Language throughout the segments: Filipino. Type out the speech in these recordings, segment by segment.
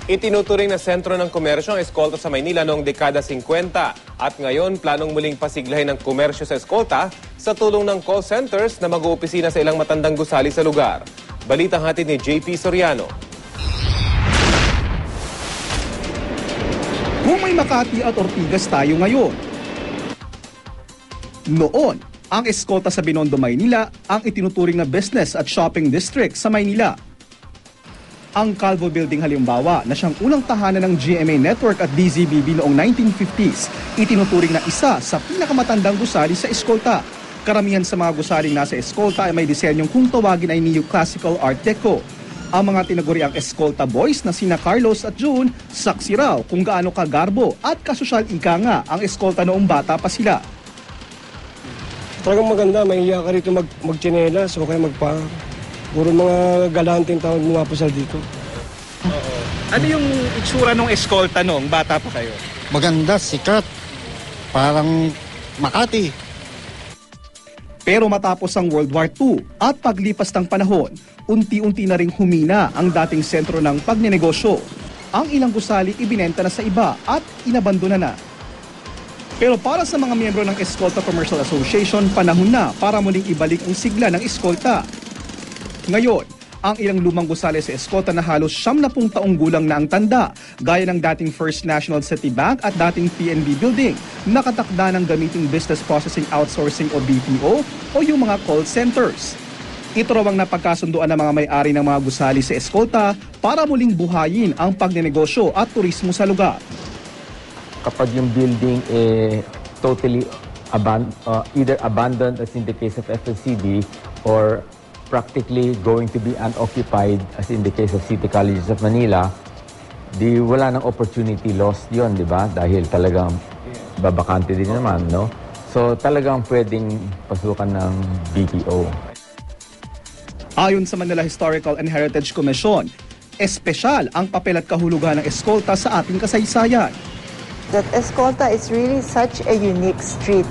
Itinuturing na sentro ng komersyo ang Escolta sa Maynila noong dekada 50 at ngayon planong muling pasiglahin ng komersyo sa Escolta sa tulong ng call centers na mag-uupisina sa ilang matandang gusali sa lugar. Balitang hatid ni JP Soriano. Kung may Makati at Ortigas tayo ngayon. Noon, ang Escolta sa Binondo, Maynila ang itinuturing na business at shopping district sa Maynila. Ang Calvo Building halimbawa na siyang unang tahanan ng GMA Network at DZBB noong 1950s, itinuturing na isa sa pinakamatandang gusali sa Escolta. Karamihan sa mga gusaling nasa Escolta ay may disenyong kung tawagin ay Neoclassical Art Deco. Ang mga tinaguriang Escolta Boys na sina Carlos at June, saksi raw kung gaano kagarbo at kasosyal ika nga ang Escolta noong bata pa sila. Talagang maganda, mahiya ka rito magtsinelas o kaya puro mga galanteng tao pumapasal dito. Ano yung itsura ng Escolta noong bata pa kayo? Maganda, sikat. Parang Makati. Pero matapos ang World War II at paglipas ng panahon, unti-unti na ring humina ang dating sentro ng pagnenegosyo. Ang ilang gusali ibinenta na sa iba at inabandona na. Pero para sa mga miyembro ng Escolta Commercial Association, panahon na para muling ibalik ang sigla ng Escolta. Ngayon, ang ilang lumang gusali sa Escolta na halos 70 taong gulang na ang tanda, gaya ng dating First National City Bank at dating PNB Building, nakatakda ng gamiting Business Processing Outsourcing o BPO o yung mga call centers. Ito raw ang napagkasunduan ng mga may-ari ng mga gusali sa Escolta para muling buhayin ang pagnenegosyo at turismo sa lugar. Kapag yung building totally either abandoned as in the case of FLCD or practically going to be unoccupied as in the case of City Colleges of Manila, di wala nang opportunity lost yon, di ba? Dahil talagang babakante din naman, no? So talagang pwedeng pasukan ng BPO. Ayon sa Manila Historical and Heritage Commission, espesyal ang papel at kahulugan ng Escolta sa ating kasaysayan. That Escolta is really such a unique street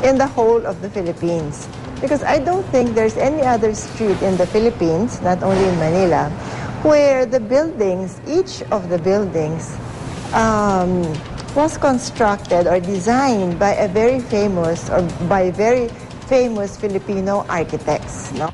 in the whole of the Philippines. Because I don't think there's any other street in the Philippines, not only in Manila, where the buildings, each of the buildings, was constructed or designed by a very famous or by very famous Filipino architects. No?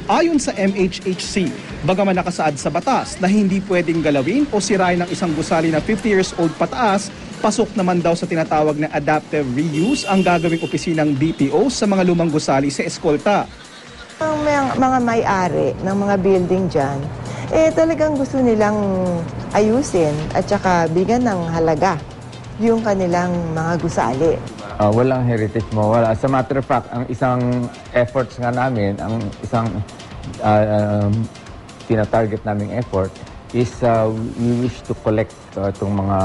Ayon sa MHHC, bagaman nakasaad sa batas na hindi pwedeng galawin o sirain ng isang gusali na 50 years old pataas, pasok naman daw sa tinatawag na adaptive reuse ang gagawing opisinang BPO sa mga lumang gusali sa Escolta. Ang mga may-ari ng mga building dyan, talagang gusto nilang ayusin at saka bigyan ng halaga yung kanilang mga gusali. Walang heritage mo. Wala. As a matter of fact, ang isang efforts nga namin, ang isang tinatarget naming effort is we wish to collect itong mga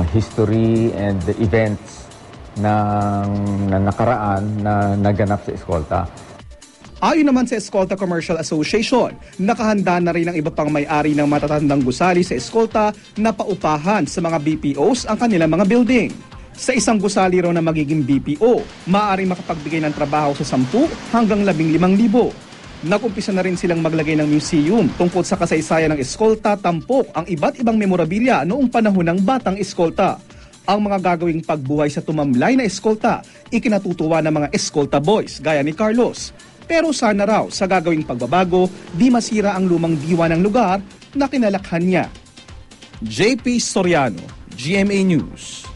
history and the events na nakaraan na naganap sa Escolta. Ayon naman sa Escolta Commercial Association, nakahanda na rin ang iba pang may-ari ng matatandang gusali sa Escolta na paupahan sa mga BPOs ang kanilang mga building. Sa isang gusali raw na magiging BPO, maaaring makapagbigay ng trabaho sa 10 hanggang 15,000. Nag-umpisa na rin silang maglagay ng museum tungkol sa kasaysayan ng Escolta, tampok ang iba't ibang memorabilia noong panahon ng Batang Escolta. Ang mga gagawing pagbuhay sa tumamlay na Escolta, ikinatutuwa ng mga Escolta Boys gaya ni Carlos. Pero sana raw sa gagawing pagbabago, di masira ang lumang diwa ng lugar na kinalakhan niya. JP Soriano, GMA News.